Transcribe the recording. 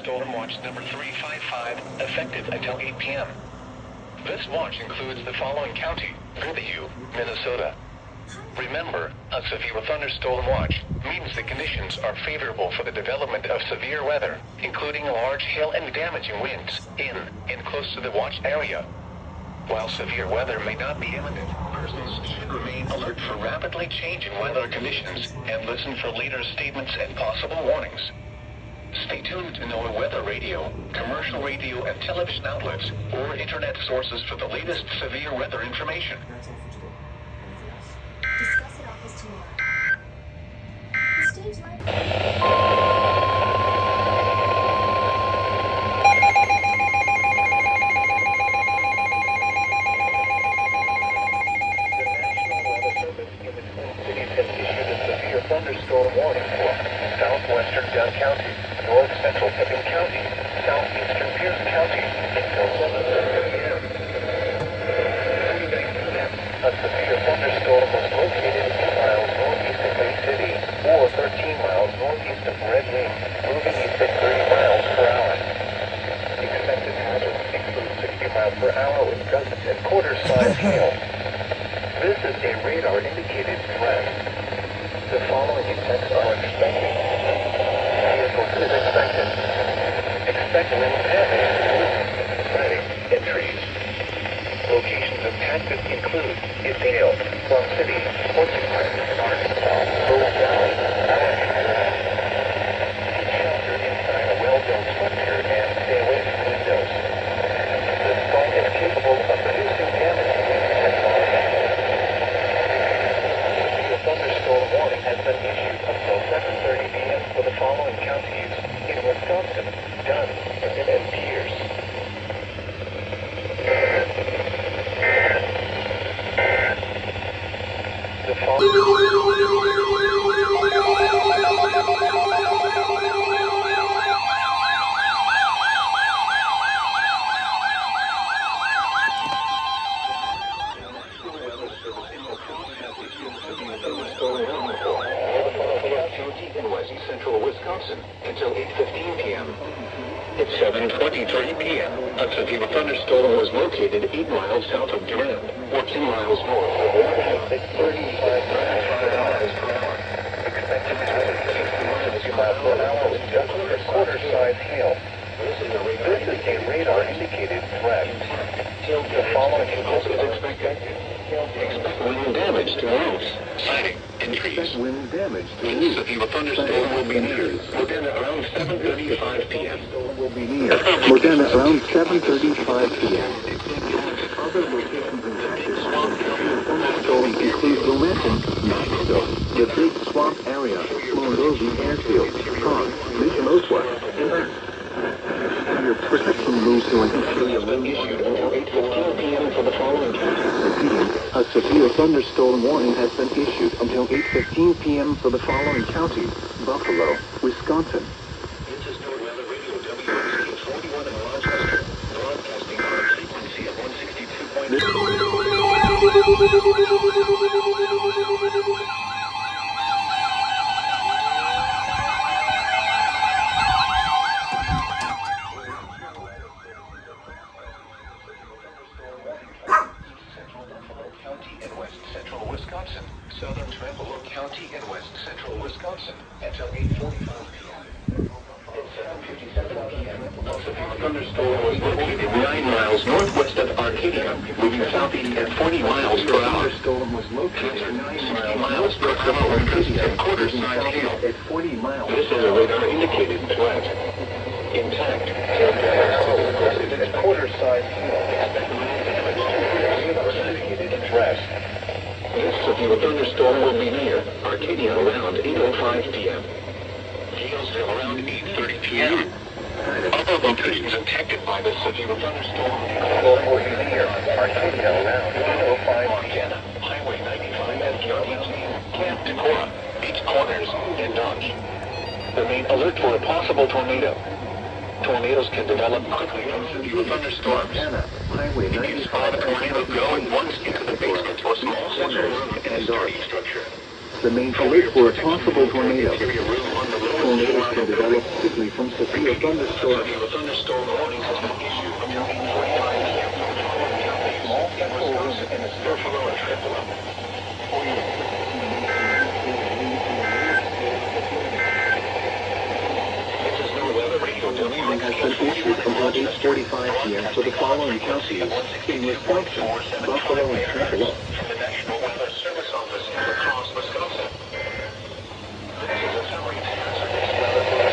Thunderstorm Watch number 355, effective until 8 p.m. This watch includes the following county: Fairview, Minnesota. Remember, a severe thunderstorm watch means the conditions are favorable for the development of severe weather, including large hail and damaging winds in and close to the watch area. While severe weather may not be imminent, persons should remain alert for rapidly changing weather conditions and listen for later statements and possible warnings. Stay tuned to NOAA weather radio, commercial radio and television outlets, or internet sources for the latest severe weather information. That's all for today. Anything else? Discuss it office tomorrow. The stage light. Thunderstorm warning for southwestern Dunn County, north central Pickham County, southeastern Pierce County until 7:30 p.m. A severe thunderstorm was located 8 miles northeast of Bay City or 13 miles northeast of Red Wing, moving east at 30 miles per hour. Expected hazards include 60 miles per hour with gusts and quarter-size hail. This is a radar-indicated threat. The following effects are expected. Vehicle is expected. Expect wind damage to roofs, siding, and trees. Locations impacted include Isdale, Plum City, Porcupine, Arkansas, Bow Valley, Washington. Keep shelter inside a well-built structure and stay away from windows. The storm is capable of producing damage to winds and volume. Thunderstorm warning has been issued until 7:30 p.m. for the following counties in Wisconsin: Dunn, and Pierce. The Central Wisconsin until 8:15 p.m. At 7:23 p.m., a severe thunderstorm was located 8 miles south of Durand, 14 miles north of Oregon. 35 miles per hour. Expected hazard 60 miles per hour with gusts and quarter-size hail. This is a radar-indicated threat. The following is expected. Expect wind damage to roofs, siding, and trees. Wind damage to roofs. Severe thunderstorm will be near Modena around 7:35 p.m. Will be near Modena around 7:35 p.m. Other locations impacted swamp area. Thunderstorm include Lorenton, Mexico, the Big Swamp area, Monroe Airfield, Prague, Michiloswa, and your protection moves to an issued until 8:15 p.m. for the following counties. Repeating, a severe thunderstorm warning has been issued until 8:15 p.m. for the following counties: Buffalo, Wisconsin. This is NOAA Weather Radio WXC 41 in Rochester, broadcasting on a frequency of 162.0. Wisconsin, southern Trempealeau County and west central Wisconsin until 8:45 p.m. At 7:57 p.m., a severe thunderstorm was located 9 miles northwest of Arcadia, moving southeast at 40 miles per hour. The storm was located 9 miles per hour with gusts and quarter-size hail at 40 miles. This is a radar-indicated threat. Intact, gusts and quarter-size hail. Expect wind damage to radar-indicated threat. This severe thunderstorm will be near Arcadia around 8:05 p.m. Gales around 8:30 p.m. Other locations impacted by the severe thunderstorm will be near Arcadia around 8:05 p.m. Highway 95 at Camp Decorah, Beach Corners, and Dodge. Remain alert for a possible tornado. Tornadoes can develop quickly from severe thunderstorms. Highway 95. If you saw the tornado going once into the basement or small central room in a sturdy structure. Remain alert for a possible tornado. Interior room on the lower tornadoes can develop quickly from severe thunderstorms. A thunderstorm warning has been issued until 8:45 p.m. for the following counties in Wisconsin and Buffalo and Tripoli. This is no weather radio. A warning has been issued until 8:45 p.m. for the following counties in Wisconsin, Buffalo, and Tripoli.